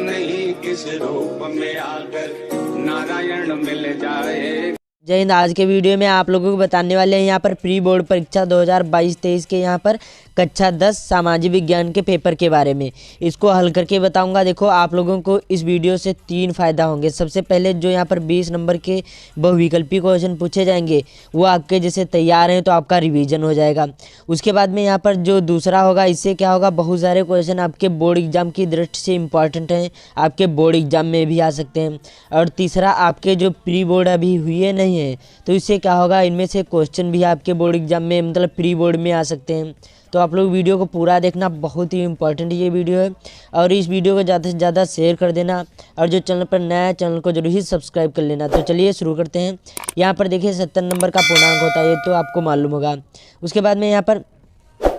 नहीं किस रूप में आकर नारायण मिल जाए। जय हिंद। आज के वीडियो में आप लोगों को बताने वाले हैं यहाँ पर प्री बोर्ड परीक्षा 2022-23 के यहाँ पर कक्षा 10 सामाजिक विज्ञान के पेपर के बारे में इसको हल करके बताऊंगा। देखो आप लोगों को इस वीडियो से 3 फ़ायदा होंगे। सबसे पहले जो यहाँ पर 20 नंबर के बहुविकल्पी क्वेश्चन पूछे जाएंगे वो आपके जैसे तैयार हैं तो आपका रिवीजन हो जाएगा। उसके बाद में यहाँ पर जो दूसरा होगा, इससे क्या होगा, बहुत सारे क्वेश्चन आपके बोर्ड एग्जाम की दृष्टि से इम्पॉर्टेंट हैं, आपके बोर्ड एग्जाम में भी आ सकते हैं। और तीसरा, आपके जो प्री बोर्ड अभी हुए नहीं है तो इससे क्या होगा, इनमें से क्वेश्चन भी आपके बोर्ड एग्जाम में मतलब प्री बोर्ड में आ सकते हैं। तो आप लोग वीडियो को पूरा देखना, बहुत ही इंपॉर्टेंट ये वीडियो है। और इस वीडियो को ज़्यादा से ज़्यादा शेयर कर देना और जो चैनल पर नया है चैनल को जरूर ही सब्सक्राइब कर लेना। तो चलिए शुरू करते हैं। यहाँ पर देखिए 70 नंबर का पूर्णांक होता है, ये तो आपको मालूम होगा। उसके बाद में यहाँ पर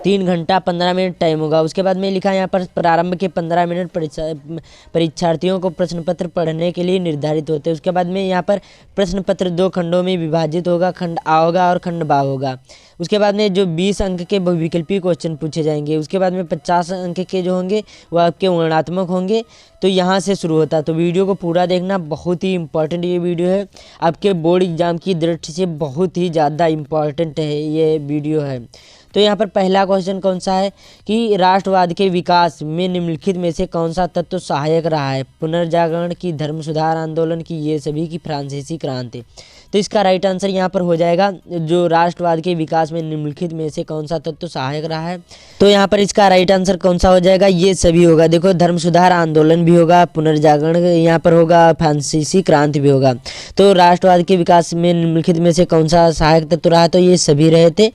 3 घंटा 15 मिनट टाइम होगा। उसके बाद में लिखा है यहाँ पर प्रारंभ के 15 मिनट परीक्षार्थियों को प्रश्न पत्र पढ़ने के लिए निर्धारित होते हैं। उसके बाद में यहाँ पर प्रश्न पत्र 2 खंडों में विभाजित होगा, खंड आ होगा और खंड बा होगा। उसके बाद में जो 20 अंक के बहुविकल्पी क्वेश्चन पूछे जाएंगे। उसके बाद में 50 अंक के जो होंगे वो आपके वर्णनात्मक होंगे। तो यहाँ से शुरू होता है, तो वीडियो को पूरा देखना, बहुत ही इंपॉर्टेंट ये वीडियो है, आपके बोर्ड एग्जाम की दृष्टि से बहुत ही ज़्यादा इम्पॉर्टेंट है ये वीडियो है। तो यहाँ पर पहला क्वेश्चन कौन सा है कि राष्ट्रवाद के विकास में निम्नलिखित में से कौन सा तत्व सहायक रहा है? पुनर्जागरण की, धर्म सुधार आंदोलन की, ये सभी की, फ्रांसीसी क्रांति। तो इसका राइट आंसर यहाँ पर हो जाएगा जो राष्ट्रवाद के विकास में निम्नलिखित में से कौन सा तत्व सहायक रहा है। तो यहाँ पर इसका राइट आंसर कौन सा हो जाएगा, ये सभी होगा। देखो धर्म सुधार आंदोलन भी होगा, पुनर्जागरण यहाँ पर होगा, फ्रांसीसी क्रांति भी होगा। तो राष्ट्रवाद के विकास में निम्नलिखित में से कौन सा सहायक तत्व रहा, तो ये सभी रहे थे।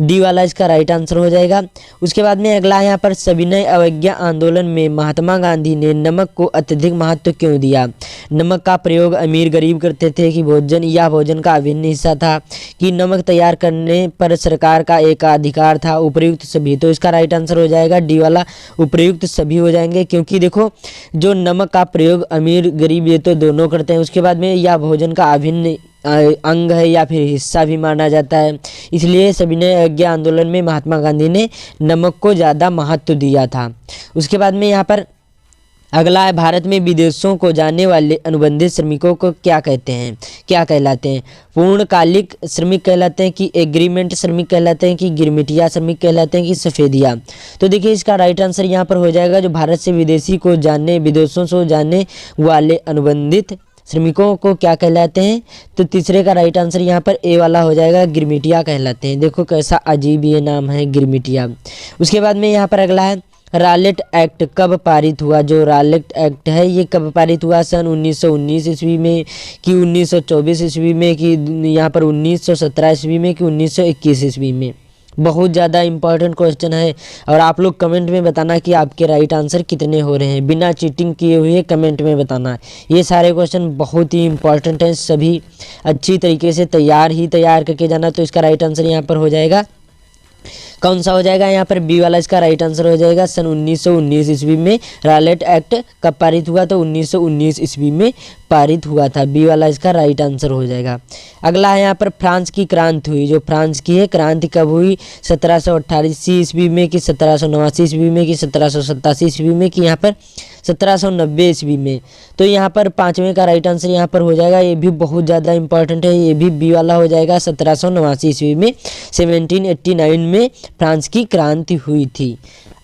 डी वाला इसका राइट आंसर हो जाएगा। उसके बाद में अगला यहाँ पर सविनय अवज्ञा आंदोलन में महात्मा गांधी ने नमक को अत्यधिक महत्व क्यों दिया? नमक का प्रयोग अमीर गरीब करते थे कि भोजन या भोजन का अभिन्न हिस्सा था, कि नमक तैयार करने पर सरकार का एकाधिकार था, उपर्युक्त सभी। तो इसका राइट आंसर हो जाएगा डी वाला, उपर्युक्त सभी हो जाएंगे। क्योंकि देखो जो नमक का प्रयोग अमीर गरीब ये तो दोनों करते हैं। उसके बाद में या भोजन का अभिन्न अंग है या फिर हिस्सा भी माना जाता है, इसलिए सविनय अवज्ञा आंदोलन में महात्मा गांधी ने नमक को ज़्यादा महत्व दिया था। उसके बाद में यहाँ पर अगला है, भारत में विदेशों को जाने वाले अनुबंधित श्रमिकों को क्या कहते हैं, क्या कहलाते हैं? पूर्णकालिक श्रमिक कहलाते हैं, कि एग्रीमेंट श्रमिक कहलाते हैं, कि गिरमिटिया श्रमिक कहलाते हैं, कि सफ़ेदिया। तो देखिए इसका राइट आंसर यहाँ पर हो जाएगा जो भारत से विदेशों से जाने वाले अनुबंधित श्रमिकों को क्या कहलाते हैं? तो तीसरे का राइट आंसर यहाँ पर ए वाला हो जाएगा, गिरमिटिया कहलाते हैं। देखो कैसा अजीब ये नाम है, गिरमिटिया। उसके बाद में यहाँ पर अगला है, रालेट एक्ट कब पारित हुआ? जो रालेट एक्ट है ये कब पारित हुआ? सन 1919 ईस्वी में, कि 1924 ईस्वी में, कि यहाँ पर 1917 ईस्वी में, कि 1921 ईस्वी में? बहुत ज़्यादा इंपॉर्टेंट क्वेश्चन है और आप लोग कमेंट में बताना कि आपके राइट आंसर कितने हो रहे हैं, बिना चीटिंग किए हुए कमेंट में बताना। ये सारे क्वेश्चन बहुत ही इंपॉर्टेंट हैं, सभी अच्छी तरीके से तैयार करके जाना। तो इसका राइट आंसर यहाँ पर हो जाएगा, कौन सा हो जाएगा यहाँ पर? बी वाला इसका राइट आंसर हो जाएगा। सन 1919 ईस्वी में रालेट एक्ट कब पारित हुआ? तो 1919 ईस्वी में पारित हुआ था। बी वाला इसका राइट आंसर हो जाएगा। अगला है यहाँ पर फ्रांस की क्रांति हुई, जो फ्रांस की है क्रांति कब हुई? 1788 ईस्वी में, कि 1789 ईस्वी में, कि 1787 ईस्वी में, कि यहाँ पर 1790 ईस्वी में? तो यहाँ पर 5वें का राइट आंसर यहाँ पर हो जाएगा, ये भी बहुत ज़्यादा इंपॉर्टेंट है, ये भी बी वाला हो जाएगा। 1789 ईस्वी में, 1789 में फ्रांस की क्रांति हुई थी।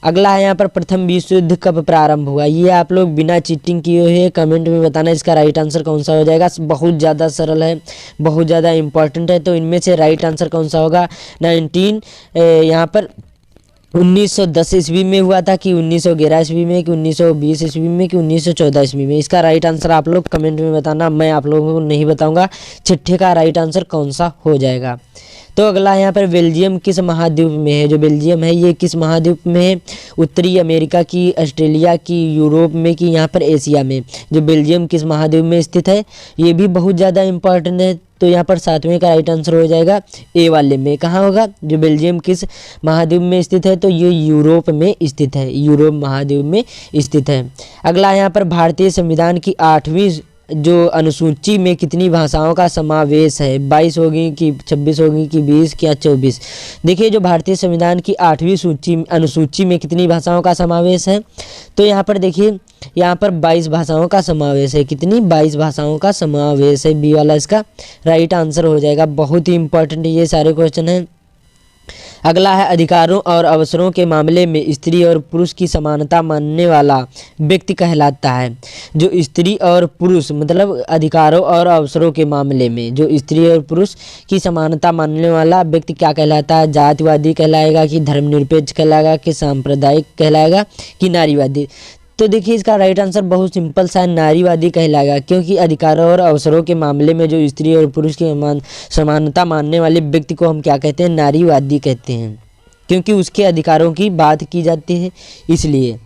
अगला है यहाँ पर प्रथम विश्व युद्ध कब प्रारंभ हुआ? ये आप लोग बिना चीटिंग किए हुए कमेंट में बताना इसका राइट आंसर कौन सा हो जाएगा। बहुत ज़्यादा सरल है, बहुत ज़्यादा इंपॉर्टेंट है। तो इनमें से राइट आंसर कौन सा होगा? यहाँ पर 1910 ईस्वी में हुआ था, कि 1911 ईस्वी में, कि 1920 ईस्वी में, कि 1914 ईस्वी में? इसका राइट आंसर आप लोग कमेंट में बताना, मैं आप लोगों को नहीं बताऊंगा। छठे का राइट आंसर कौन सा हो जाएगा? तो अगला यहाँ पर बेल्जियम किस महाद्वीप में है? जो बेल्जियम है ये किस महाद्वीप में है? उत्तरी अमेरिका की, ऑस्ट्रेलिया की, यूरोप में, कि यहाँ पर एशिया में? जो बेल्जियम किस महाद्वीप में स्थित है ये भी बहुत ज़्यादा इंपॉर्टेंट है। तो यहाँ पर 7वें का राइट आंसर हो जाएगा ए वाले में। कहाँ होगा? जो बेल्जियम किस महाद्वीप में स्थित है? तो ये यूरोप में स्थित है, यूरोप महाद्वीप में स्थित है। अगला यहाँ पर भारतीय संविधान की 8वीं जो अनुसूची में कितनी भाषाओं का समावेश है, 22 होगी कि 26 होगी कि 20 क्या 24। देखिए जो भारतीय संविधान की 8वीं अनुसूची में कितनी भाषाओं का समावेश है, तो यहाँ पर देखिए यहाँ पर 22 भाषाओं का समावेश है। कितनी? 22 भाषाओं का समावेश है। बी वाला इसका राइट आंसर हो जाएगा। बहुत ही इंपॉर्टेंट ये सारे क्वेश्चन हैं। अगला है अधिकारों और अवसरों के मामले में स्त्री और पुरुष की समानता मानने वाला व्यक्ति कहलाता है। जो स्त्री और पुरुष मतलब अधिकारों और अवसरों के मामले में जो स्त्री और पुरुष की समानता मानने वाला व्यक्ति क्या कहलाता है? जातिवादी कहलाएगा कि धर्मनिरपेक्ष कहलाएगा कि सांप्रदायिक कहलाएगा कि नारीवादी? तो देखिए इसका राइट आंसर बहुत सिंपल सा है, नारीवादी कहलाएगा, क्योंकि अधिकारों और अवसरों के मामले में जो स्त्री और पुरुष की समानता मानने वाले व्यक्ति को हम क्या कहते हैं? नारीवादी कहते हैं, क्योंकि उसके अधिकारों की बात की जाती है इसलिए।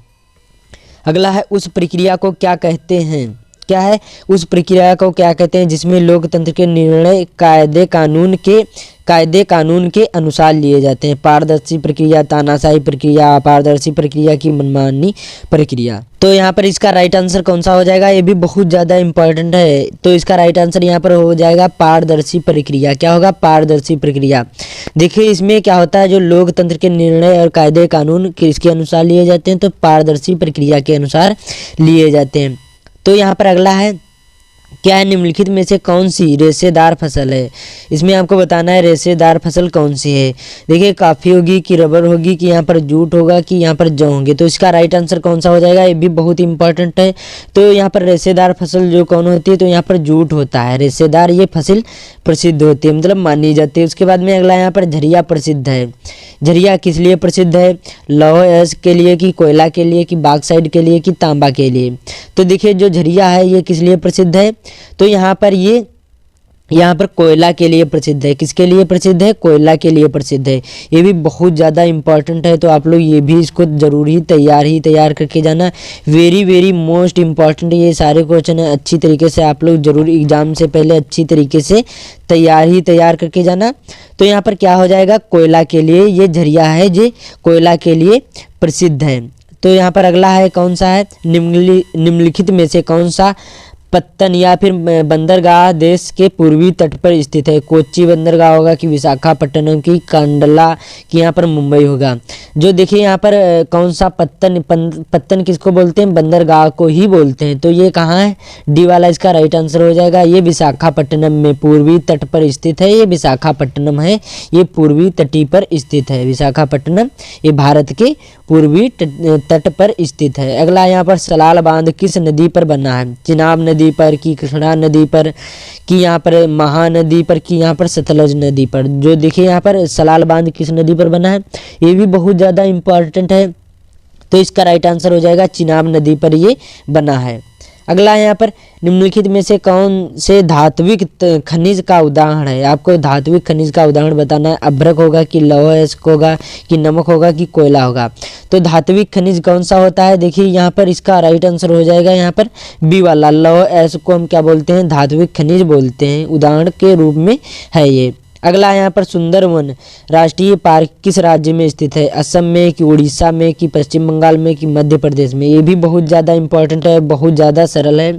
अगला है उस प्रक्रिया को क्या कहते हैं? क्या है? उस प्रक्रिया को क्या कहते हैं जिसमें लोकतंत्र के निर्णय कायदे कानून के अनुसार लिए जाते हैं? पारदर्शी प्रक्रिया, तानाशाही प्रक्रिया, अपारदर्शी प्रक्रिया की मनमानी प्रक्रिया? तो यहाँ पर इसका राइट आंसर कौन सा हो जाएगा? ये भी बहुत ज़्यादा इंपॉर्टेंट है। तो इसका राइट आंसर यहाँ पर हो जाएगा पारदर्शी प्रक्रिया। क्या होगा? पारदर्शी प्रक्रिया। देखिए इसमें क्या होता है, जो लोकतंत्र के निर्णय और कायदे कानून किसके अनुसार लिए जाते हैं? तो पारदर्शी प्रक्रिया के अनुसार लिए जाते हैं। तो यहाँ पर अगला है क्या है? निम्नलिखित में से कौन सी रेशेदार फसल है? इसमें आपको बताना है रेशेदार फसल कौन सी है। देखिए कॉफ़ी होगी कि रबर होगी कि यहाँ पर जूट होगा कि यहाँ पर जौ होंगे? तो इसका राइट आंसर कौन सा हो जाएगा? ये भी बहुत इंपॉर्टेंट है। तो यहाँ पर रेशेदार फसल जो कौन होती है? तो यहाँ पर जूट होता है। रेशेदार ये फसल प्रसिद्ध होती है, मतलब मानी जाती है। उसके बाद में अगला यहाँ पर झरिया प्रसिद्ध है। झरिया किस लिए प्रसिद्ध है? लौह अयस्क के लिए कि कोयला के लिए कि बॉक्साइट के लिए कि तांबा के लिए? तो देखिए जो झरिया है ये किस लिए प्रसिद्ध है? तो यहाँ पर कोयला के लिए प्रसिद्ध है। किसके लिए प्रसिद्ध है? कोयला के लिए प्रसिद्ध है। ये भी बहुत ज़्यादा इंपॉर्टेंट है, तो आप लोग ये भी इसको ज़रूर ही तैयार करके जाना। वेरी मोस्ट इम्पॉर्टेंट ये सारे क्वेश्चन है। अच्छी तरीके से आप लोग जरूर एग्जाम से पहले अच्छी तरीके से तैयार करके जाना। तो यहाँ पर क्या हो जाएगा? कोयला के लिए ये झरिया है जो कोयला के लिए प्रसिद्ध है। तो यहाँ पर अगला है कौन सा है? निम्नलिखित में से कौन सा पत्तन या फिर बंदरगाह देश के पूर्वी तट पर स्थित है? कोच्चि बंदरगाह होगा कि विशाखापट्टनम की कांडला कि यहाँ पर मुंबई होगा? जो देखिए यहाँ पर कौन सा पत्तन किसको बोलते हैं? बंदरगाह को ही बोलते हैं। तो ये कहाँ है? डी वाला इसका राइट आंसर हो जाएगा। ये विशाखापट्टनम में पूर्वी तट पर स्थित है। ये विशाखापट्टनम है, ये पूर्वी तटी पर स्थित है। विशाखापट्टनम ये भारत के पूर्वी तट पर स्थित है। अगला यहाँ पर सलाल बांध किस नदी पर बना है? चिनाब नदी पर कि कृष्णा नदी पर कि यहाँ पर महानदी पर कि यहाँ पर सतलज नदी पर? जो देखिए यहाँ पर सलाल बांध किस नदी पर बना है? ये भी बहुत ज़्यादा इम्पॉर्टेंट है। तो इसका राइट आंसर हो जाएगा चिनाब नदी पर ये बना है। अगला यहाँ पर निम्नलिखित में से कौन से धात्विक खनिज का उदाहरण है? आपको धात्विक खनिज का उदाहरण बताना है। अभ्रक होगा कि लौह अयस्क होगा कि नमक होगा कि कोयला होगा? तो धात्विक खनिज कौन सा होता है? देखिए यहाँ पर इसका राइट आंसर हो जाएगा यहाँ पर बी वाला। लौह अयस्क को हम क्या बोलते हैं? धात्विक खनिज बोलते हैं। उदाहरण के रूप में है ये। अगला यहाँ पर सुंदरवन राष्ट्रीय पार्क किस राज्य में स्थित है? असम में कि उड़ीसा में कि पश्चिम बंगाल में कि मध्य प्रदेश में? ये भी बहुत ज़्यादा इंपॉर्टेंट है, बहुत ज़्यादा सरल है।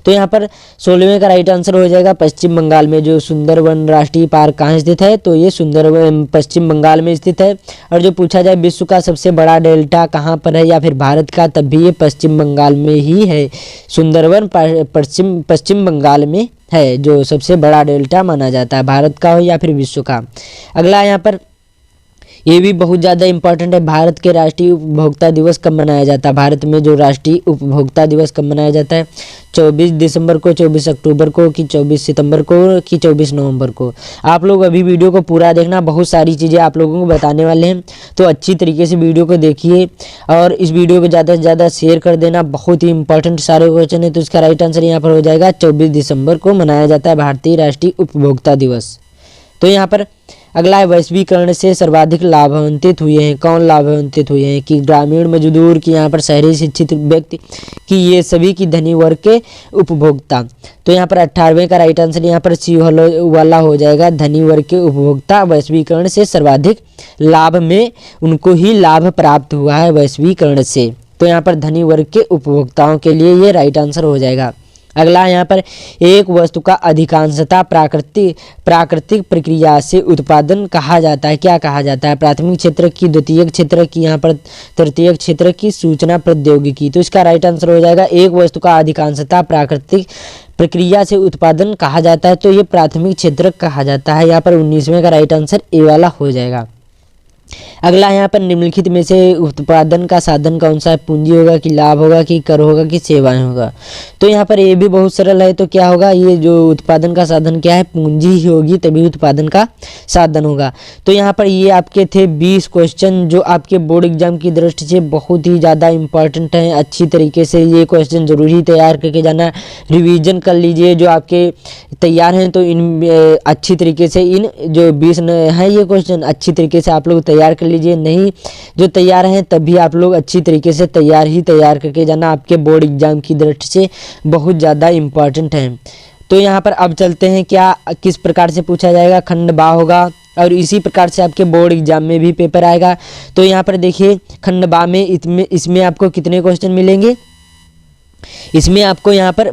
तो यहाँ पर 16वें का राइट आंसर हो जाएगा पश्चिम बंगाल में। जो सुंदरवन राष्ट्रीय पार्क कहाँ स्थित है? तो ये सुंदरवन पश्चिम बंगाल में स्थित है। और जो पूछा जाए विश्व का सबसे बड़ा डेल्टा कहाँ पर है या फिर भारत का, तब भी ये पश्चिम बंगाल में ही है। सुंदरवन पश्चिम बंगाल में है जो सबसे बड़ा डेल्टा माना जाता है, भारत का हो या फिर विश्व का। अगला यहाँ पर ये भी बहुत ज़्यादा इंपॉर्टेंट है। भारत के राष्ट्रीय उपभोक्ता दिवस कब मनाया जाता है? भारत में जो राष्ट्रीय उपभोक्ता दिवस कब मनाया जाता है? 24 दिसंबर को, 24 अक्टूबर को कि 24 सितंबर को कि 24 नवंबर को? आप लोग अभी वीडियो को पूरा देखना, बहुत सारी चीज़ें आप लोगों को बताने वाले हैं। तो अच्छी तरीके से वीडियो को देखिए और इस वीडियो को ज़्यादा से ज़्यादा शेयर कर देना। बहुत ही इंपॉर्टेंट सारे क्वेश्चन है। तो इसका राइट आंसर यहाँ पर हो जाएगा 24 दिसंबर को मनाया जाता है भारतीय राष्ट्रीय उपभोक्ता दिवस। तो यहाँ पर अगला है वैश्वीकरण से सर्वाधिक लाभान्वित हुए हैं? कौन लाभान्वित हुए हैं? कि ग्रामीण मजदूर कि यहाँ पर शहरी शिक्षित व्यक्ति कि ये सभी की धनी वर्ग के उपभोक्ता? तो यहाँ पर 18वें का राइट आंसर यहाँ पर सी वाला हो जाएगा। धनी वर्ग के उपभोक्ता वैश्वीकरण से सर्वाधिक लाभ में उनको ही लाभ प्राप्त हुआ है वैश्वीकरण से। तो यहाँ पर धनी वर्ग के उपभोक्ताओं के लिए ये राइट आंसर हो जाएगा। अगला यहाँ पर एक वस्तु का अधिकांशतः प्राकृतिक प्रक्रिया से उत्पादन कहा जाता है। क्या कहा जाता है? प्राथमिक क्षेत्र की, द्वितीयक क्षेत्र की, यहाँ पर तृतीयक क्षेत्र की, सूचना प्रौद्योगिकी। तो इसका राइट आंसर हो जाएगा एक वस्तु का अधिकांशतः प्राकृतिक प्रक्रिया से उत्पादन कहा जाता है, तो ये प्राथमिक क्षेत्र कहा जाता है। यहाँ पर 19वें का राइट आंसर ए वाला हो जाएगा। अगला यहाँ पर निम्नलिखित में से उत्पादन का साधन कौन सा है? पूंजी होगा कि लाभ होगा कि कर होगा कि सेवाएं होगा? तो यहाँ पर ये भी बहुत सरल है। तो क्या होगा? ये जो उत्पादन का साधन क्या है? पूंजी ही होगी, तभी उत्पादन का साधन होगा। तो यहाँ पर ये आपके थे 20 क्वेश्चन जो आपके बोर्ड एग्जाम की दृष्टि से बहुत ही ज़्यादा इंपॉर्टेंट हैं। अच्छी तरीके से ये क्वेश्चन जरूर ही तैयार करके जाना, रिविजन कर लीजिए। जो आपके तैयार हैं तो इन अच्छी तरीके से इन जो 20 हैं ये क्वेश्चन अच्छी तरीके से आप लोग तैयार कर लीजिए। नहीं जो तैयार हैं तभी आप लोग अच्छी तरीके से तैयार करके जाना, आपके बोर्ड एग्जाम की दृष्टि से बहुत ज़्यादा इम्पॉर्टेंट है। तो यहाँ पर अब चलते हैं क्या किस प्रकार से पूछा जाएगा। खंड बा होगा और इसी प्रकार से आपके बोर्ड एग्जाम में भी पेपर आएगा। तो यहाँ पर देखिए खंड बा में इसमें आपको कितने क्वेश्चन मिलेंगे? इसमें आपको यहाँ पर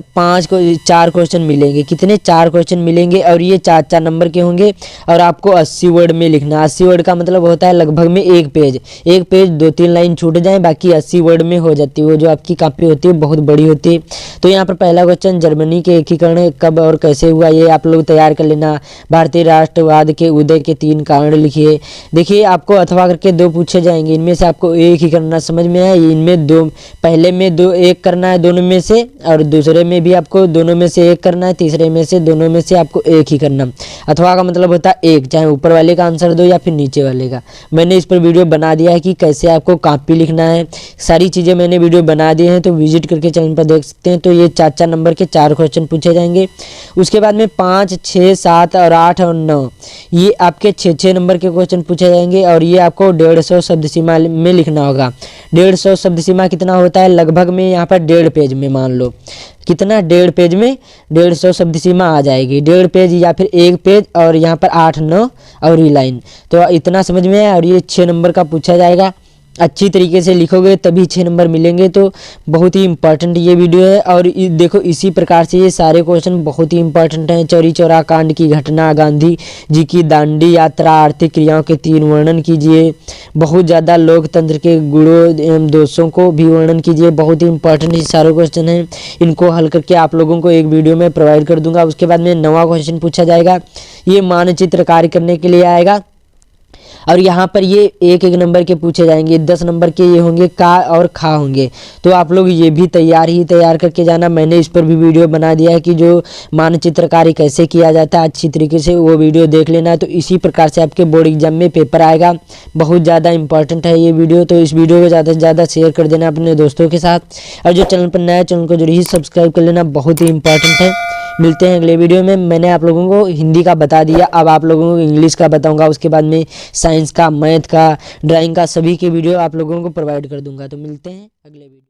4 क्वेश्चन मिलेंगे। कितने? 4 क्वेश्चन मिलेंगे और ये 4 नंबर के होंगे और आपको 80 वर्ड में लिखना। 80 वर्ड का मतलब होता है लगभग में एक पेज 2-3 लाइन छूट जाए, बाकी 80 वर्ड में हो जाती है। वो जो आपकी कॉपी होती है बहुत बड़ी होती है। तो यहाँ पर पहला क्वेश्चन, जर्मनी के एकीकरण कब और कैसे हुआ? ये आप लोग तैयार कर लेना। भारतीय राष्ट्रवाद के उदय के 3 कारण लिखिए। देखिए आपको अथवा करके 2 पूछे जाएंगे, इनमें से आपको एक ही करना। समझ में आया? इनमें 2, पहले में 2 एक करना है दोनों में से, और दूसरे में भी आपको दोनों में से एक करना है, तीसरे में से दोनों में से आपको एक ही करना। अथवा का मतलब होता है एक, चाहे ऊपर वाले का आंसर दो या फिर नीचे वाले का। मैंने इस पर वीडियो बना दिया है कि कैसे आपको कॉपी लिखना है, सारी चीज़ें मैंने वीडियो बना दी हैं, तो विजिट करके चैनल पर देख सकते हैं। तो ये 4 नंबर के 4 क्वेश्चन पूछे जाएंगे। उसके बाद में 5, 6, 7 और 8 और 9 ये आपके 6 नंबर के क्वेश्चन पूछे जाएंगे और ये आपको 150 शब्द सीमा में लिखना होगा। 150 शब्द सीमा कितना होता है? लगभग में यहाँ पर 1.5 पेज में, मान लो कितना 1.5 पेज में 150 शब्द सीमा आ जाएगी। 1.5 पेज या फिर 1 पेज और यहाँ पर 8, 9 और ये लाइन। तो इतना समझ में आया। और ये 6 नंबर का पूछा जाएगा। अच्छी तरीके से लिखोगे तभी 6 नंबर मिलेंगे। तो बहुत ही इंपॉर्टेंट ये वीडियो है। और देखो इसी प्रकार से ये सारे क्वेश्चन बहुत ही इंपॉर्टेंट हैं। चौरी चौरा कांड की घटना, गांधी जी की दांडी यात्रा, आर्थिक क्रियाओं के 3 वर्णन कीजिए। बहुत ज़्यादा लोकतंत्र के गुणों एवं दोषों को भी वर्णन कीजिए। बहुत ही इंपॉर्टेंट ये सारे क्वेश्चन हैं। इनको हल करके आप लोगों को एक वीडियो में प्रोवाइड कर दूंगा। उसके बाद में 9वां क्वेश्चन पूछा जाएगा। ये मानचित्र कार्य करने के लिए आएगा और यहाँ पर ये 1-1 नंबर के पूछे जाएंगे। 10 नंबर के ये होंगे, का और खा होंगे। तो आप लोग ये भी तैयार करके जाना। मैंने इस पर भी वीडियो बना दिया है कि जो मानचित्रकारी कैसे किया जाता है, अच्छी तरीके से वो वीडियो देख लेना। तो इसी प्रकार से आपके बोर्ड एग्जाम में पेपर आएगा। बहुत ज़्यादा इंपॉर्टेंट है ये वीडियो। तो इस वीडियो को ज़्यादा से ज़्यादा शेयर कर देना अपने दोस्तों के साथ, और जो चैनल पर नया है चैनल को जरूर ही सब्सक्राइब कर लेना। बहुत ही इंपॉर्टेंट है। मिलते हैं अगले वीडियो में। मैंने आप लोगों को हिंदी का बता दिया, अब आप लोगों को इंग्लिश का बताऊंगा। उसके बाद में साइंस का, मैथ का, ड्राइंग का, सभी के वीडियो आप लोगों को प्रोवाइड कर दूंगा। तो मिलते हैं अगले वीडियो।